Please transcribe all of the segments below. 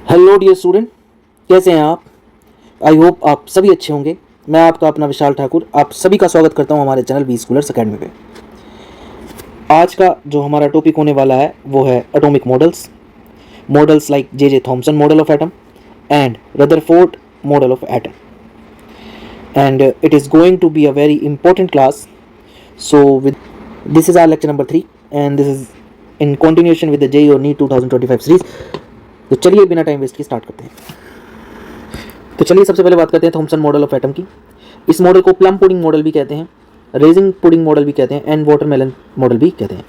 Hello dear student, कैसे हैं आप? आई होप आप सभी अच्छे होंगे। मैं आपका अपना विशाल ठाकुर आप सभी का स्वागत करता हूं हमारे चैनल वी स्कूलर्स अकेडमी पे। आज का जो हमारा टॉपिक होने वाला है वो है atomic models like J Thomson model of atom and Rutherford model of atom, and it is going to be a very important class. So with this is our lecture number 3 and this is in continuation with the JEE और NEET 2025 series. तो चलिए बिना time waste की start करते हैं. तो चलिए सबसे पहले बात करते हैं थॉमसन मॉडल ऑफ एटम की. इस मॉडल को प्लम पुडिंग मॉडल भी कहते हैं, रेजिंग पुडिंग मॉडल भी कहते हैं एंड वाटरमेलन मॉडल भी कहते हैं.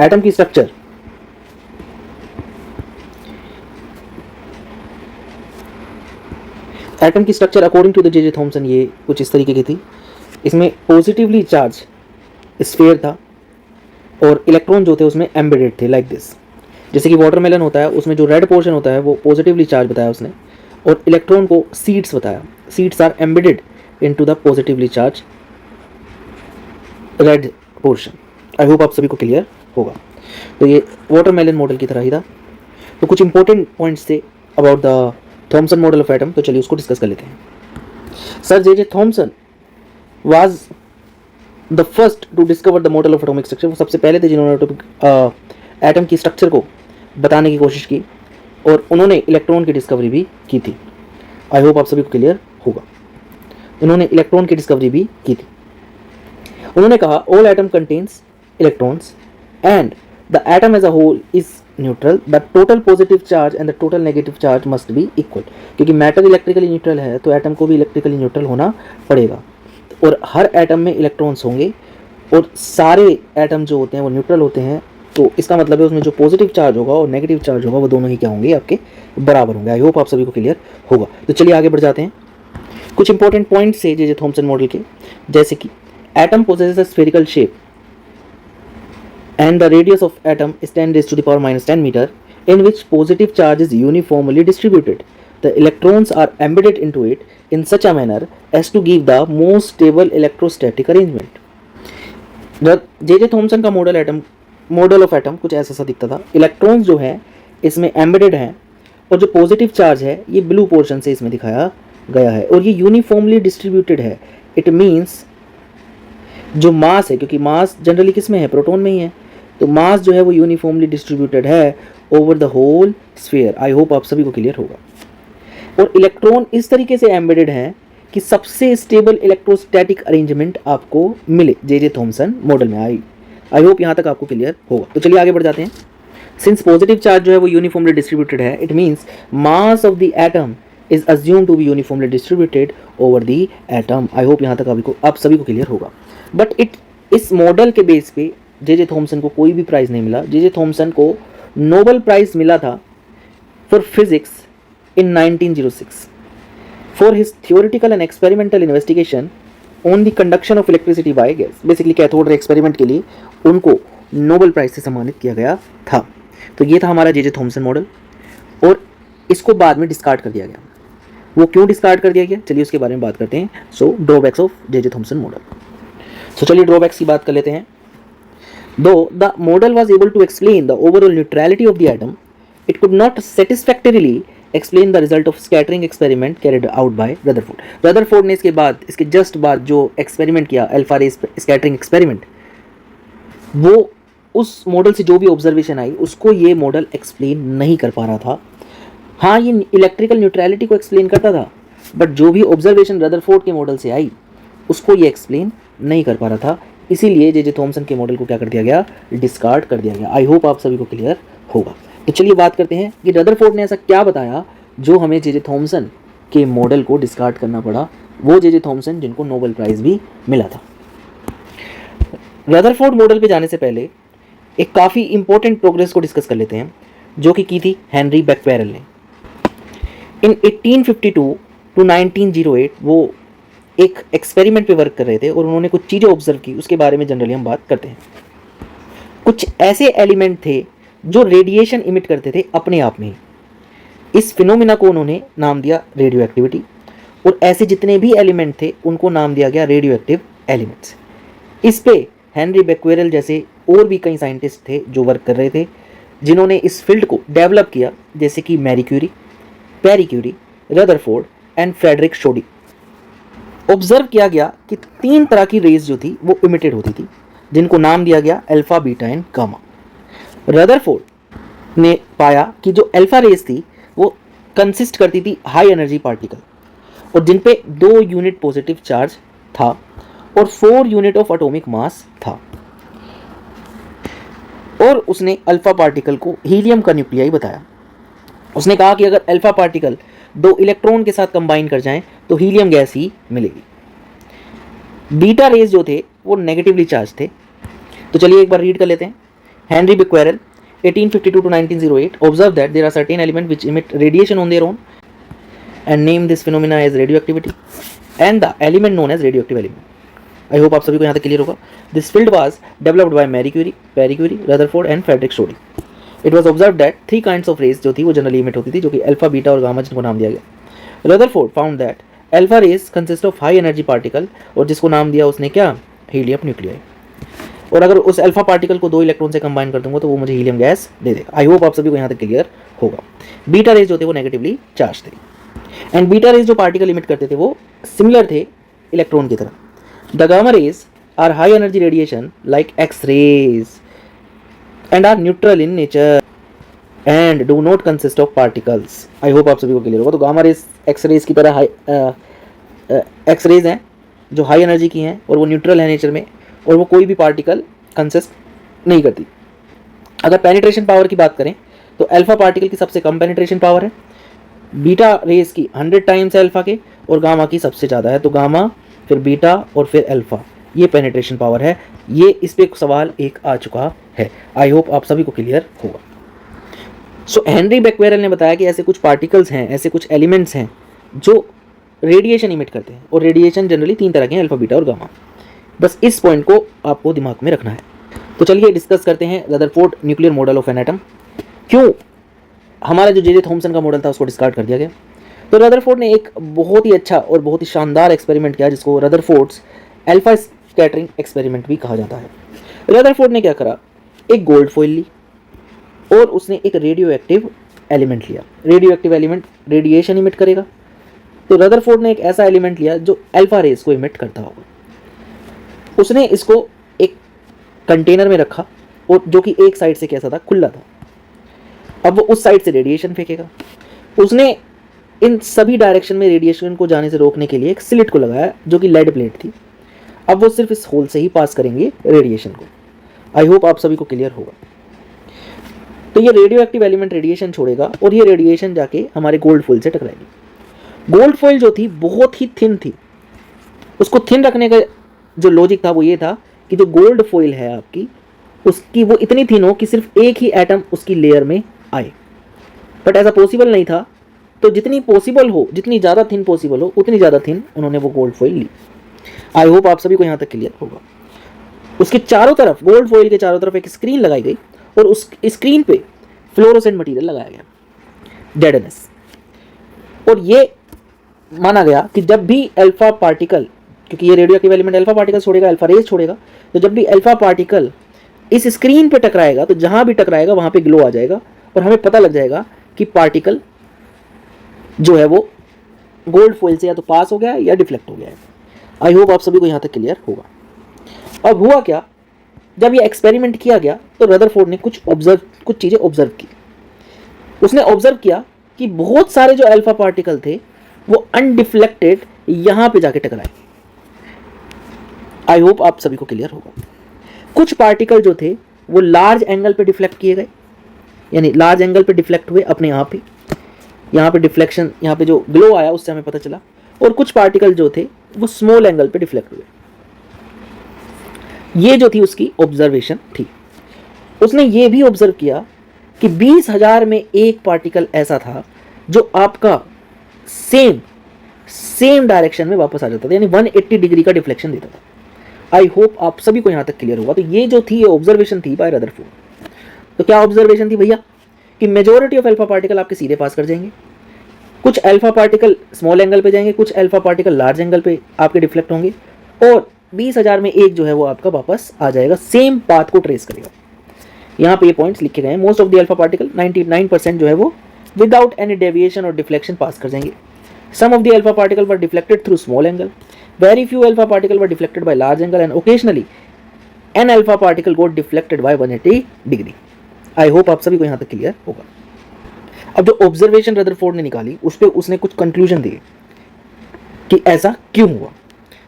एटम की स्ट्रक्चर. एटम की structure according to the J Thomson ये कुछ इस तरीके की थी. इसमें पॉजिटिवली चार्ज स्फीयर था और इलेक्ट्रॉन जो थे उसमें एम्बेडेड थे लाइक दिस. जैसे कि वाटरमेलन होता है उसमें जो रेड पोर्शन होता है वो पॉजिटिवली चार्ज बताया उसने, और इलेक्ट्रॉन को सीड्स बताया. Seeds are embedded into the positively charge red portion. I hope आप सभी को क्लियर होगा. तो ये वाटरमेलन मॉडल की तरह ही था. तो कुछ इंपॉर्टेंट पॉइंट्स थे about the Thomson model of atom, तो चलिए उसको डिस्कस कर लेते हैं. Sir J Thomson was the first to discover the model of atomic structure. वो सबसे पहले थे जिन्होंने एटम की स्ट्रक्चर को बताने की कोशिश की और उन्होंने इलेक्ट्रॉन की डिस्कवरी भी की थी. आई होप आप सभी को क्लियर होगा. उन्होंने इलेक्ट्रॉन की डिस्कवरी भी की थी. उन्होंने कहा all atom contains electrons and the atom as a whole is neutral. The total positive charge and the total negative charge must be equal. क्योंकि मैटर इलेक्ट्रिकली न्यूट्रल है तो एटम को भी इलेक्ट्रिकली न्यूट्रल होना पड़ेगा और हर एटम में electrons होंगे और सारे एटम जो होते हैं वो न्यूट्रल होते हैं. तो इसका मतलब है उसमें जो पॉजिटिव चार्ज होगा और नेगेटिव चार्ज होगा वो दोनों ही क्या होंगे, आपके बराबर होंगे. आई होप आप सभी को क्लियर होगा. तो चलिए आगे बढ़ जाते हैं. कुछ इंपॉर्टेंट पॉइंट्स है जे थॉमसन मॉडल के, जैसे कि atom possesses a spherical shape and the radius of atom is 10⁻⁻10 metre in which positive charge is uniformly distributed. The electrons are embedded into it in such a manner as to give the most stable electrostatic arrangement. J Thomson का model of atom कुछ ऐसा सा दिखता था. Electrons जो है इसमें embedded हैं और जो पॉजिटिव चार्ज है ये ब्लू पोर्शन से इसमें दिखाया गया है और ये यूनिफॉर्मली डिस्ट्रीब्यूटेड है. इट मीन्स जो मास है, क्योंकि मास जनरली किस में है, प्रोटॉन में ही है, तो मास जो है वो यूनिफॉर्मली डिस्ट्रीब्यूटेड है over the whole sphere. I hope आप सभी को क्लियर होगा. और इलेक्ट्रॉन इस तरीके से एम्बेडेड है कि सबसे स्टेबल इलेक्ट्रोस्टैटिक अरेंजमेंट आपको मिले जे थॉमसन मॉडल में. आई होप यहाँ तक आपको क्लियर होगा. तो चलिए आगे बढ़ जाते हैं. सिंस पॉजिटिव चार्ज जो है वो यूनिफॉर्मली डिस्ट्रीब्यूटेड है, it means mass of the atom is assume to be uniformly distributed over the atom. I hope यहाँ तक आप सभी को क्लियर होगा. बट इस मॉडल के बेस पे जे थॉमसन को कोई भी प्राइज़ नहीं मिला. जे थॉमसन को नोबेल प्राइज मिला था for physics in 1906 for his theoretical and experimental investigation on the conduction of electricity by gas. Basically cathode ray experiment के लिए उनको नोबेल प्राइज से सम्मानित किया गया था. तो ये था हमारा जे थॉमसन मॉडल और इसको बाद में डिस्कार्ड कर दिया गया. वो क्यों डिस्कार्ड कर दिया गया, चलिए उसके बारे में बात करते हैं. So drawbacks of J Thomson model. So चलिए ड्रॉबैक्स की बात कर लेते हैं. Though the model was able to explain the overall neutrality of the atom, it could not satisfactorily explain the result of scattering experiment carried out by Rutherford. Rutherford ने इसके just बाद जो एक्सपेरिमेंट किया अल्फा रे scattering experiment, वो उस model से जो भी ऑब्जर्वेशन आई उसको ये मॉडल एक्सप्लेन नहीं कर पा रहा था. हाँ, ये इलेक्ट्रिकल न्यूट्रलिटी को एक्सप्लेन करता था बट जो भी ऑब्जर्वेशन रदरफोर्ड के मॉडल से आई उसको ये एक्सप्लेन नहीं कर पा रहा था. इसीलिए जे थॉमसन के मॉडल को क्या कर दिया गया, डिस्कार्ड कर दिया गया. आई होप आप सभी को क्लियर होगा. तो चलिए बात करते हैं कि रदरफोर्ड ने ऐसा क्या बताया जो हमें जे थॉमसन के मॉडल को डिस्कार्ड करना पड़ा. वो जे थॉमसन जिनको नोबेल प्राइज़ भी मिला था. रदरफोर्ड मॉडल पे जाने से पहले एक काफ़ी इंपॉर्टेंट प्रोग्रेस को डिस्कस कर लेते हैं जो कि की थी हेनरी बेक्वेरेल ने. इन 1852 टू 1908 वो एक एक्सपेरिमेंट पे वर्क कर रहे थे और उन्होंने कुछ चीज़ें ऑब्जर्व की, उसके बारे में जनरली हम बात करते हैं. कुछ ऐसे एलिमेंट थे जो रेडिएशन इमिट करते थे अपने आप में. इस फिनोमिना को उन्होंने नाम दिया रेडियो एक्टिविटी और ऐसे जितने भी एलिमेंट थे उनको नाम दिया गया रेडियो एक्टिव एलिमेंट्स. इस पे हेनरी बेक्वेरेल जैसे और भी कई साइंटिस्ट थे जो वर्क कर रहे थे जिन्होंने इस फील्ड को डेवलप किया, जैसे कि Marie Curie, Pierre Curie, Rutherford and Frederick Soddy. Observe किया गया कि 3 तरह की रेज जो थी वो इमिटेड होती थी, जिनको नाम दिया गया alpha, beta and gamma. Rutherford ने पाया कि जो अल्फा रेज थी वो कंसिस्ट करती थी हाई एनर्जी पार्टिकल, और जिन पे 2 यूनिट पॉजिटिव चार्ज था और 4 यूनिट ऑफ एटॉमिक मास था। और उसने अल्फा पार्टिकल को हीलियम का न्यूक्लियाई बताया। उसने कहा कि अगर अल्फा पार्टिकल 2 इलेक्ट्रॉन के साथ कंबाइन कर जाएं तो हीलियम गैस ही मिलेगी। बीटा रेज जो थे वो नेगेटिवली चार्ज थे। तो चलिए एक बार रीड कर लेते हैं। Henry Becquerel 1852 to 1908 observed that there are certain elements which emit radiation on their own and named this phenomena as radioactivity and the element known as radioactive element. I hope आप सभी को यहाँ तक clear होगा। This field was developed by Marie Curie, Perry Curie, Rutherford and Frederick Soddy. It was observed that 3 kinds of rays जो थी वो generally emit होती थी, जो कि अल्फा, बीटा और गामा, जिनको नाम दिया गया। Rutherford found that alpha rays consist of high energy particle, और जिसको नाम दिया उसने क्या, हीलियम न्यूक्लियाई। और अगर उस अल्फा पार्टिकल को 2 इलेक्ट्रॉन से कंबाइन कर दूंगा तो वो मुझे हीलियम गैस दे देगा। आई होप आप सभी को यहाँ तक क्लियर होगा। बीटा रेज जो थे वो नेगेटिवली चार्ज थे, एंड बीटा रेज जो पार्टिकल इमिट करते थे वो सिमिलर थे इलेक्ट्रॉन की तरह। The gamma rays are high energy radiation like X rays and are neutral in nature and do not consist of particles. I hope आप सभी को क्लियर होगा। तो गामा रेज एक्स रेज की तरह एक्स रेज हैं जो हाई एनर्जी की हैं, और वो न्यूट्रल है नेचर में, और वो कोई भी पार्टिकल कंसिस्ट नहीं करती। अगर पेनिट्रेशन पावर की बात करें तो अल्फा पार्टिकल की सबसे कम पेनिट्रेशन पावर है, बीटा रेज की 100 टाइम्स है अल्फा के, और गामा की सबसे ज़्यादा है। तो गामा, फिर बीटा और फिर अल्फा, ये पेनिट्रेशन पावर है। ये इस पे सवाल एक आ चुका है। आई होप आप सभी को क्लियर होगा। सो हेनरी बेक्वेरेल ने बताया कि ऐसे कुछ पार्टिकल्स हैं, ऐसे कुछ एलिमेंट्स हैं जो रेडिएशन इमिट करते हैं, और रेडिएशन जनरली 3 तरह के हैं, अल्फा, बीटा और गामा। बस इस पॉइंट को आपको दिमाग में रखना है। तो चलिए डिस्कस करते हैं Rutherford nuclear model of an atom. क्यों हमारा जो जे थॉमसन का मॉडल था उसको डिस्कार्ड कर दिया गया? तो रदरफोर्ड ने एक बहुत ही अच्छा और बहुत ही शानदार एक्सपेरिमेंट किया, जिसको रदरफोर्ड्स अल्फा स्कैटरिंग एक्सपेरिमेंट भी कहा जाता है। रदरफोर्ड ने क्या करा, एक गोल्ड फॉइल ली और उसने एक रेडियो एक्टिव एलिमेंट लिया। Radio active element radiation emit करेगा, तो रदरफोर्ड ने एक ऐसा एलिमेंट लिया जो अल्फा रेज को इमिट करता होगा। उसने इसको एक कंटेनर में रखा, और जो कि एक साइड से कैसा था, खुला था। अब वो उस साइड से रेडिएशन फेंकेगा। उसने इन सभी डायरेक्शन में रेडिएशन को जाने से रोकने के लिए एक स्लिट को लगाया, जो कि लेड प्लेट थी। अब वो सिर्फ इस होल से ही पास करेंगे रेडिएशन को। आई होप आप सभी को क्लियर होगा। तो ये रेडियो एक्टिव एलिमेंट रेडिएशन छोड़ेगा, और ये रेडिएशन जाके हमारे गोल्ड फॉइल से टकराएगी। गोल्ड फॉइल जो थी बहुत ही थिन थी। उसको थिन रखने का जो लॉजिक था वो ये था कि जो गोल्ड फॉइल है आपकी, उसकी वो इतनी थिन हो कि सिर्फ एक ही एटम उसकी लेयर में आए। बट ऐसा पॉसिबल नहीं था, तो जितनी पॉसिबल हो, जितनी ज़्यादा थिन पॉसिबल हो, उतनी ज़्यादा थिन उन्होंने वो गोल्ड फॉइल ली। आई होप आप सभी को यहाँ तक क्लियर होगा। उसके चारों तरफ, गोल्ड फॉइल के चारों तरफ एक स्क्रीन लगाई गई, और उस स्क्रीन पे फ्लोरोसेंट मटेरियल लगाया गया, डेडनेस। और ये माना गया कि जब भी अल्फा पार्टिकल, क्योंकि ये radio active element alpha particle छोड़ेगा, अल्फा रेज छोड़ेगा, तो जब भी अल्फा पार्टिकल इस स्क्रीन पे टकराएगा तो जहां भी टकराएगा वहां पे ग्लो आ जाएगा, और हमें पता लग जाएगा कि पार्टिकल जो है वो गोल्ड फॉइल से या तो पास हो गया है या डिफ्लेक्ट हो गया है। आई होप आप सभी को यहाँ तक क्लियर होगा। अब हुआ क्या, जब ये एक्सपेरिमेंट किया गया तो रदरफोर्ड ने कुछ चीज़ें ऑब्जर्व की। उसने ऑब्जर्व किया कि बहुत सारे जो अल्फा पार्टिकल थे वो अनडिफ्लेक्टेड यहाँ पे जाके टकराए। आई होप आप सभी को क्लियर होगा। कुछ पार्टिकल जो थे वो लार्ज एंगल पे डिफ्लेक्ट किए गए, यानी लार्ज एंगल पे डिफ्लेक्ट हुए अपने यहाँ पे डिफ्लेक्शन, यहाँ पे जो ग्लो आया उससे हमें पता चला। और कुछ पार्टिकल जो थे वो स्मॉल एंगल पे डिफ्लेक्ट हुए। ये जो थी उसकी ऑब्जर्वेशन थी। उसने ये भी ऑब्जर्व किया कि 20,000 में एक पार्टिकल ऐसा था जो आपका सेम डायरेक्शन में वापस आ जाता था, यानी 180 डिग्री का डिफ्लेक्शन देता था। आई होप आप सभी को यहाँ तक क्लियर होगा। तो ये जो थी ये ऑब्जर्वेशन थी बाय रदरफोर्ड। तो क्या ऑब्जर्वेशन थी भैया, कि मेजॉरिटी ऑफ अल्फा पार्टिकल आपके सीधे पास कर जाएंगे, कुछ अल्फा पार्टिकल स्मॉल एंगल पे जाएंगे, कुछ अल्फा पार्टिकल लार्ज एंगल पे आपके डिफ्लेक्ट होंगे, और 20,000 में एक जो है वो आपका वापस आ जाएगा, सेम पाथ को ट्रेस करेगा। यहाँ पे ये पॉइंट्स लिखे गए हैं। Most of the alpha particle 99% जो है वो विदाउट एनी डेविएशन और डिफ्लेक्शन पास कर जाएंगे. Some of the alpha particle were deflected through small angle. Very few alpha particle were deflected by large angle and occasionally an alpha particle got deflected by 180 degree. I hope आप सभी को यहाँ तक clear होगा. अब जो observation Rutherford ने निकाली उस पर उसने कुछ कंक्लूजन दिए कि ऐसा क्यों हुआ.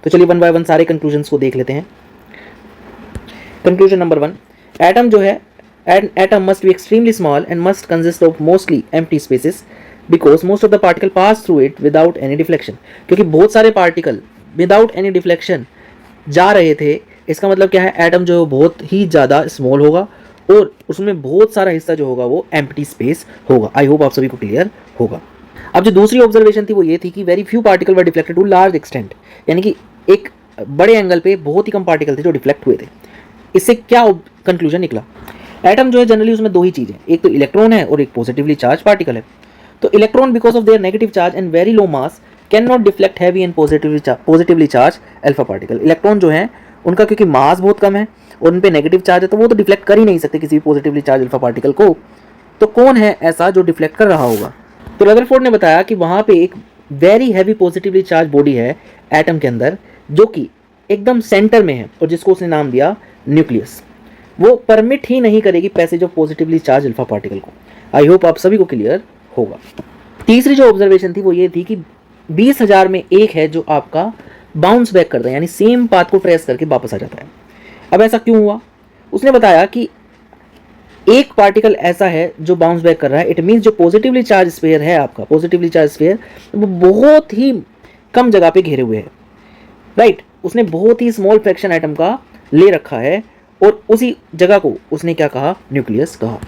तो चलिए वन बाय वन सारे कंक्लूजन्स को देख लेते हैं. कंक्लूजन नंबर 1, एटम जो है, an atom must be extremely small and must consist of mostly empty spaces because most of the particle pass through it without any deflection. क्योंकि बहुत सारे पार्टिकल विदाउट एनी डिफ्लेक्शन जा रहे थे, इसका मतलब क्या है, एटम जो है बहुत ही ज़्यादा स्मॉल होगा और उसमें बहुत सारा हिस्सा जो होगा वो एम्प्टी स्पेस होगा. आई होप आप सभी को क्लियर होगा. अब जो दूसरी ऑब्जर्वेशन थी वो ये थी कि very few particle were deflected to large extent, यानी कि एक बड़े एंगल पे बहुत ही कम पार्टिकल थे जो डिफ्लेक्ट हुए थे. इससे क्या कंक्लूजन निकला, एटम जो है जनरली उसमें दो ही चीज़ें, एक तो इलेक्ट्रॉन है और एक पॉजिटिवली चार्ज पार्टिकल है. तो electron because of their negative charge and very low mass can not deflect heavy and positively charge alpha particle. Electron जो है उनका क्योंकि मास बहुत कम है और उन पे नेगेटिव चार्ज है तो वो तो डिफ्लेक्ट कर ही नहीं सकते किसी भी पॉजिटिवली चार्ज अल्फा पार्टिकल को. तो कौन है ऐसा जो डिफ्लेक्ट कर रहा होगा. तो रदरफोर्ड ने बताया कि वहाँ पे एक very heavy positively charge body है एटम के अंदर जो कि एकदम सेंटर में है और जिसको उसने नाम दिया न्यूक्लियस. वो परमिट ही नहीं करेगी passage of positively charge alpha particle को. आई होप आप सभी को क्लियर होगा. तीसरी जो ऑब्जर्वेशन थी वो ये थी कि 20,000 में एक है जो आपका बाउंस बैक करता है, यानी सेम पाथ को ट्रेस करके वापस आ जाता है. अब ऐसा क्यों हुआ, उसने बताया कि एक पार्टिकल ऐसा है जो बाउंस बैक कर रहा है. इट मीन्स जो पॉजिटिवली चार्ज स्फीयर है आपका, पॉजिटिवली चार्ज स्फीयर वो बहुत ही कम जगह पे घेरे हुए है. राइट, उसने बहुत ही स्मॉल फ्रैक्शन एटम का ले रखा है और उसी जगह को उसने क्या कहा, न्यूक्लियस कहा.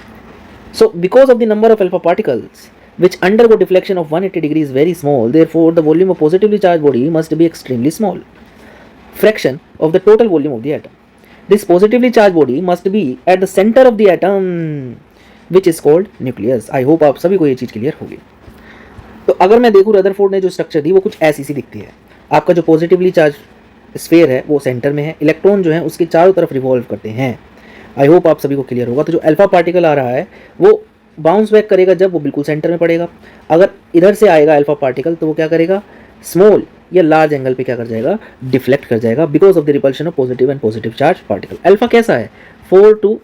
So because of the number of alpha particles which undergo deflection of 180 degree is very small, therefore the volume of positively charged body must be extremely small fraction of the total volume of the atom. This positively charged body must be at the center of the atom which is called nucleus. I hope आप सभी को ये चीज़ clear होगी. तो अगर मैं देखूँ Rutherford ने जो स्ट्रक्चर दी वो कुछ ऐसी सी दिखती है. आपका जो पॉजिटिवली चार्ज स्फीयर है वो सेंटर में है, इलेक्ट्रॉन जो है उसके चारों तरफ रिवॉल्व करते हैं. आई होप आप सभी को क्लियर होगा. तो जो अल्फा पार्टिकल आ रहा है वो बाउंस बैक करेगा जब वो बिल्कुल सेंटर में पड़ेगा. अगर इधर से आएगा अल्फा पार्टिकल तो वो क्या करेगा, स्मॉल या लार्ज एंगल पे क्या कर जाएगा, डिफ्लेक्ट कर जाएगा because of the repulsion of positive and positive charge particle. Alpha कैसा है, 2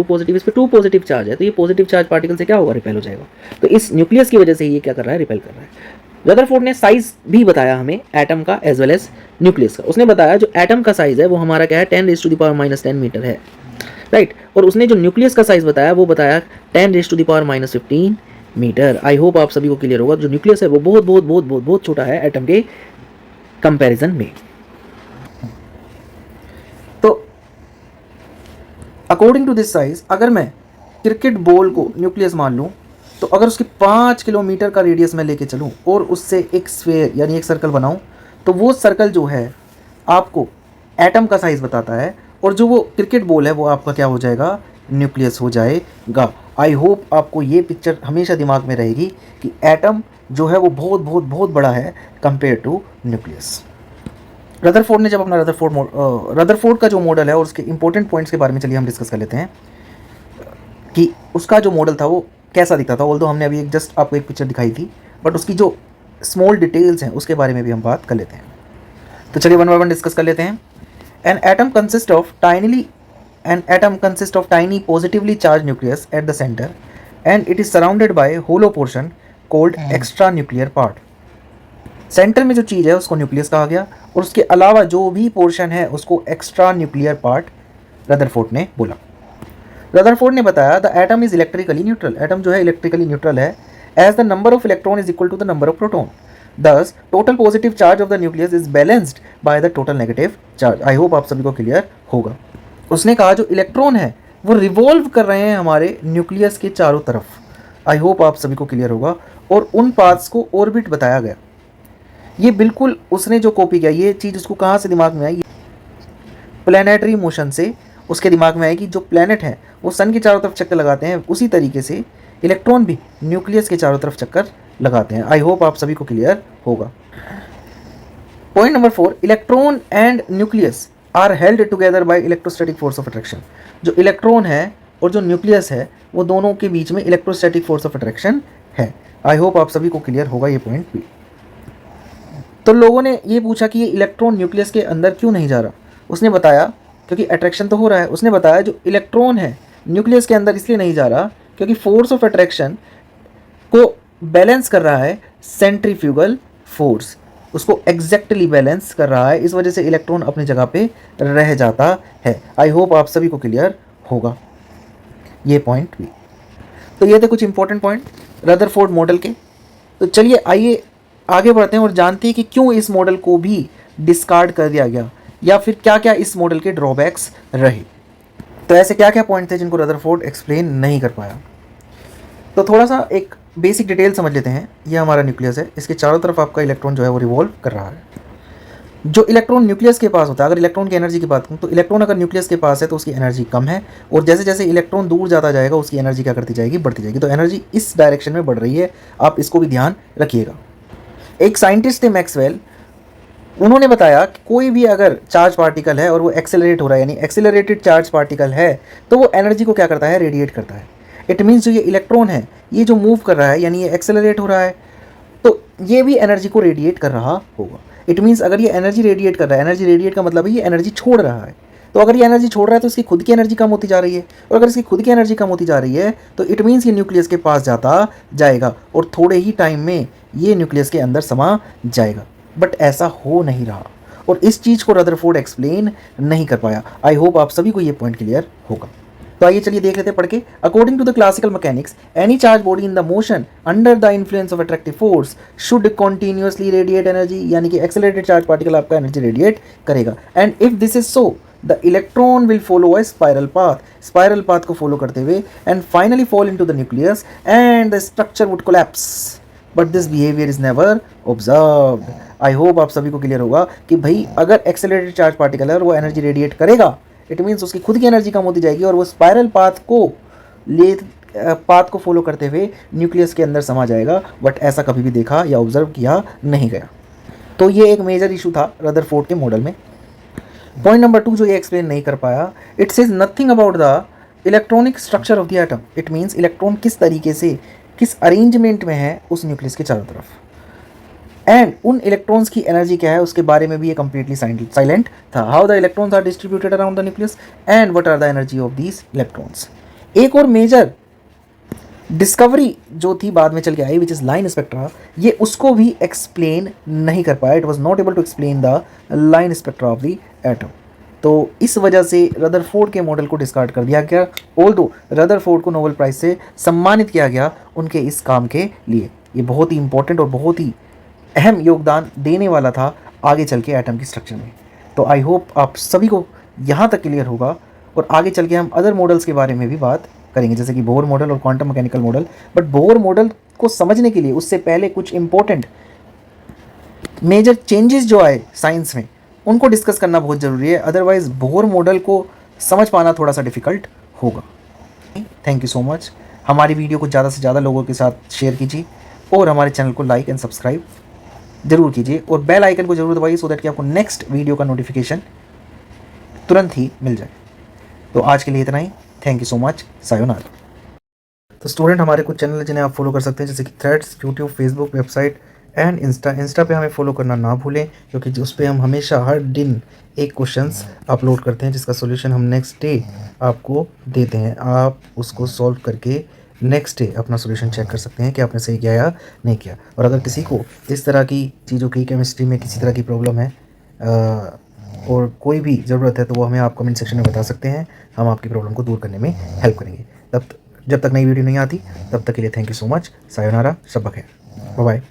पॉजिटिव, इस पे 2 पॉजिटिव चार्ज है तो ये पॉजिटिव चार्ज पार्टिकल से क्या होगा, रिपेल हो जाएगा. तो इस न्यूक्लियस की वजह से ये क्या कर रहा है, रिपेल कर रहा है. रदरफोर्ड ने साइज भी बताया हमें एटम का एज वेल एज न्यूक्लियस का. उसने बताया जो एटम का साइज है वो हमारा क्या है, 10⁻⁻10 मीटर है. राइट, और उसने जो न्यूक्लियस का साइज बताया वो बताया 10⁻⁻15 मीटर. आई होप आप सभी को क्लियर होगा. जो न्यूक्लियस है वो बहुत बहुत बहुत बहुत बहुत छोटा है एटम के कंपैरिजन में. तो अकॉर्डिंग टू दिस साइज अगर मैं क्रिकेट बॉल को न्यूक्लियस मान लूँ तो अगर उसके 5 किलोमीटर का रेडियस में लेके चलूँ और उससे एक स्फीयर यानी एक सर्कल बनाऊँ तो वो सर्कल जो है आपको एटम का साइज़ बताता है और जो वो क्रिकेट बॉल है वो आपका क्या हो जाएगा, न्यूक्लियस हो जाएगा. आई होप आपको ये पिक्चर हमेशा दिमाग में रहेगी कि एटम जो है वो बहुत बहुत बहुत बड़ा है कंपेयर टू न्यूक्लियस. रदरफोर्ड ने जब अपना रदरफोर्ड का जो मॉडल है और उसके इंपॉर्टेंट पॉइंट्स के बारे में चलिए हम डिस्कस कर लेते हैं कि उसका जो मॉडल था वो कैसा दिखता था. ऑल्दो हमने अभी एक जस्ट आपको एक पिक्चर दिखाई थी बट उसकी जो स्मॉल डिटेल्स हैं उसके बारे में भी हम बात कर लेते हैं. तो चलिए वन बाय वन डिस्कस कर लेते हैं. An atom consists of tiny positively charged nucleus at the center and it is surrounded by a hollow portion called extranuclear part. Centre में जो चीज़ है उसको न्यूक्लियस कहा गया और उसके अलावा जो भी पोर्शन है उसको एक्स्ट्रा न्यूक्लियर पार्ट रदरफोर्ड ने बोला. रदरफोर्ड ने बताया the atom is electrically neutral. Atom जो है इलेक्ट्रिकली न्यूट्रल है as the number of electron is equal to the number of proton. Thus, total positive charge of the nucleus is balanced by the total negative charge. I hope आप सभी को clear होगा. उसने कहा जो electron है वो रिवॉल्व कर रहे हैं हमारे न्यूक्लियस के चारों तरफ. आई होप आप सभी को क्लियर होगा. और उन पाथ्स को ऑर्बिट बताया गया. ये बिल्कुल उसने जो कॉपी किया, ये चीज़ उसको कहाँ से दिमाग में आई, प्लैनेटरी मोशन से उसके दिमाग में आई कि जो प्लैनेट हैं वो सन के चारों तरफ चक्कर लगाते हैं उसी तरीके से इलेक्ट्रॉन भी न्यूक्लियस के चारों तरफ चक्कर लगाते हैं. आई होप आप सभी को क्लियर होगा. Point number 4, electron and nucleus are held together by electrostatic force of attraction. जो इलेक्ट्रॉन है और जो न्यूक्लियस है वो दोनों के बीच में इलेक्ट्रोस्टैटिक फोर्स ऑफ अट्रैक्शन है। आई होप आप सभी को क्लियर होगा ये पॉइंट भी। तो लोगों ने ये पूछा कि ये इलेक्ट्रॉन न्यूक्लियस के अंदर क्यों नहीं जा रहा। उसने बताया क्योंकि अट्रैक्शन तो हो रहा है। उसने बताया जो इलेक्ट्रॉन है न्यूक्लियस के अंदर इसलिए नहीं जा रहा क्योंकि फोर्स ऑफ अट्रैक्शन को बैलेंस कर रहा है सेंट्रीफ्यूगल फोर्स, उसको एग्जैक्टली बैलेंस कर रहा है, इस वजह से इलेक्ट्रॉन अपनी जगह पे रह जाता है। आई होप आप सभी को क्लियर होगा ये पॉइंट भी। तो ये थे कुछ इंपॉर्टेंट पॉइंट रदरफोर्ड मॉडल के। तो चलिए आइए आगे बढ़ते हैं और जानते हैं कि क्यों इस मॉडल को भी डिस्कार्ड कर दिया गया या फिर क्या क्या इस मॉडल के ड्रॉबैक्स रहे। तो ऐसे क्या क्या पॉइंट थे जिनको रदरफोर्ड एक्सप्लेन नहीं कर पाया। तो थोड़ा सा एक बेसिक डिटेल समझ लेते हैं। ये हमारा न्यूक्लियस है, इसके चारों तरफ आपका इलेक्ट्रॉन जो है वो रिवॉल्व कर रहा है। जो इलेक्ट्रॉन न्यूक्लियस के पास होता है, अगर इलेक्ट्रॉन की एनर्जी की बात करूँ तो इलेक्ट्रॉन अगर न्यूक्लियस के पास है तो उसकी एनर्जी कम है, और जैसे जैसे इलेक्ट्रॉन दूर जाता जाएगा उसकी एनर्जी क्या करती जाएगी, बढ़ती जाएगी। तो एनर्जी इस डायरेक्शन में बढ़ रही है, आप इसको भी ध्यान रखिएगा। एक साइंटिस्ट थे मैक्सवेल, उन्होंने बताया कि कोई भी अगर चार्ज पार्टिकल है और वो एक्सेलरेट हो रहा है, यानी एक्सेलरेटेड चार्ज पार्टिकल है, तो वो एनर्जी को क्या करता है, रेडिएट करता है। इट मीन्स जो ये इलेक्ट्रॉन है ये जो मूव कर रहा है, यानी ये एक्सेलरेट हो रहा है, तो ये भी एनर्जी को रेडिएट कर रहा होगा। इट मीन्स अगर ये एनर्जी रेडिएट कर रहा है, एनर्जी रेडिएट का मतलब है ये एनर्जी छोड़ रहा है। तो अगर ये एनर्जी छोड़ रहा है तो इसकी खुद की एनर्जी कम होती जा रही है, और अगर इसकी खुद की एनर्जी कम होती जा रही है तो इट मीन्स ये न्यूक्लियस के पास जाता जाएगा और थोड़े ही टाइम में ये न्यूक्लियस के अंदर समा जाएगा। बट ऐसा हो नहीं रहा और इस चीज़ को रदरफोर्ड एक्सप्लेन नहीं कर पाया। आई होप आप सभी को ये पॉइंट क्लियर होगा। तो आइए चलिए देख लेते हैं पढ़ के। According to the classical mechanics, any charge body in the motion under the influence of attractive force should continuously radiate energy, यानी कि एक्सेलरेटेड चार्ज पार्टिकल आपका एनर्जी रेडिएट करेगा। And if this is so, the electron will follow a spiral path, spiral path को follow करते हुए and finally fall into the nucleus and the structure would collapse, but this behaviour is never observed. I hope आप सभी को clear होगा कि भाई अगर एक्सेलरेटेड चार्ज पार्टिकल है और वो एनर्जी रेडिएट करेगा, इट मीन्स उसकी खुद की एनर्जी कम होती जाएगी और वो स्पाइरल पाथ को फॉलो करते हुए न्यूक्लियस के अंदर समा जाएगा। बट ऐसा कभी भी देखा या ऑब्जर्व किया नहीं गया। तो ये एक मेजर इशू था रदरफोर्ड के मॉडल में। पॉइंट नंबर 2 जो ये एक्सप्लेन नहीं कर पाया, it says nothing about the electronic structure of the atom. It means electron किस तरीके से, किस अरेंजमेंट में है उस न्यूक्लियस के चारों तरफ, एंड उन इलेक्ट्रॉन्स की एनर्जी क्या है उसके बारे में भी ये कंप्लीटली साइलेंट था। How the electrons are distributed around the nucleus and what are the energy of these electrons. एक और मेजर डिस्कवरी जो थी बाद में चल के आई, विच इज लाइन स्पेक्ट्रा, ये उसको भी एक्सप्लेन नहीं कर पाया। It was not able to explain the line spectra of the atom. तो इस वजह से रदरफोर्ड के मॉडल को डिस्कार्ड कर दिया गया, ऑल्दो रदरफोर्ड को नोबेल प्राइज से सम्मानित किया गया उनके इस काम के लिए। ये बहुत ही इंपॉर्टेंट और बहुत ही अहम योगदान देने वाला था आगे चल के एटम की स्ट्रक्चर में। तो आई होप आप सभी को यहाँ तक क्लियर होगा, और आगे चल के हम अदर मॉडल्स के बारे में भी बात करेंगे, जैसे कि बोर मॉडल और quantum mechanical model. But Bohr model को समझने के लिए उससे पहले कुछ इंपॉर्टेंट मेजर चेंजेस जो आए साइंस में उनको डिस्कस करना बहुत ज़रूरी है, अदरवाइज बोर मॉडल को समझ पाना थोड़ा सा डिफ़िकल्ट होगा। Thank you so much. हमारी वीडियो को ज़्यादा से ज़्यादा लोगों के साथ शेयर कीजिए और हमारे चैनल को लाइक एंड सब्सक्राइब जरूर कीजिए, और बेल आइकन को जरूर दबाइए सो दैट कि आपको नेक्स्ट वीडियो का नोटिफिकेशन तुरंत ही मिल जाए। तो आज के लिए इतना ही। Thank you so much. Sayonara. तो स्टूडेंट, हमारे कुछ चैनल है जिन्हें आप फॉलो कर सकते हैं, जैसे कि threads, YouTube, Facebook, website and Insta पे हमें फॉलो करना ना भूलें, क्योंकि उस पर हम हमेशा हर दिन एक क्वेश्चंस अपलोड करते हैं जिसका सोल्यूशन हम नेक्स्ट डे आपको देते हैं। आप उसको सॉल्व करके नेक्स्ट डे अपना सोल्यूशन चेक कर सकते हैं कि आपने सही किया या नहीं किया। और अगर किसी को इस तरह की चीज़ों की, केमिस्ट्री में किसी तरह की प्रॉब्लम है और कोई भी ज़रूरत है, तो वो हमें आप कमेंट सेक्शन में बता सकते हैं। हम आपकी प्रॉब्लम को दूर करने में हेल्प करेंगे। जब तक नई वीडियो नहीं आती तब तक के लिए thank you so much. Sayonara, शब बखैर, बाय बाय।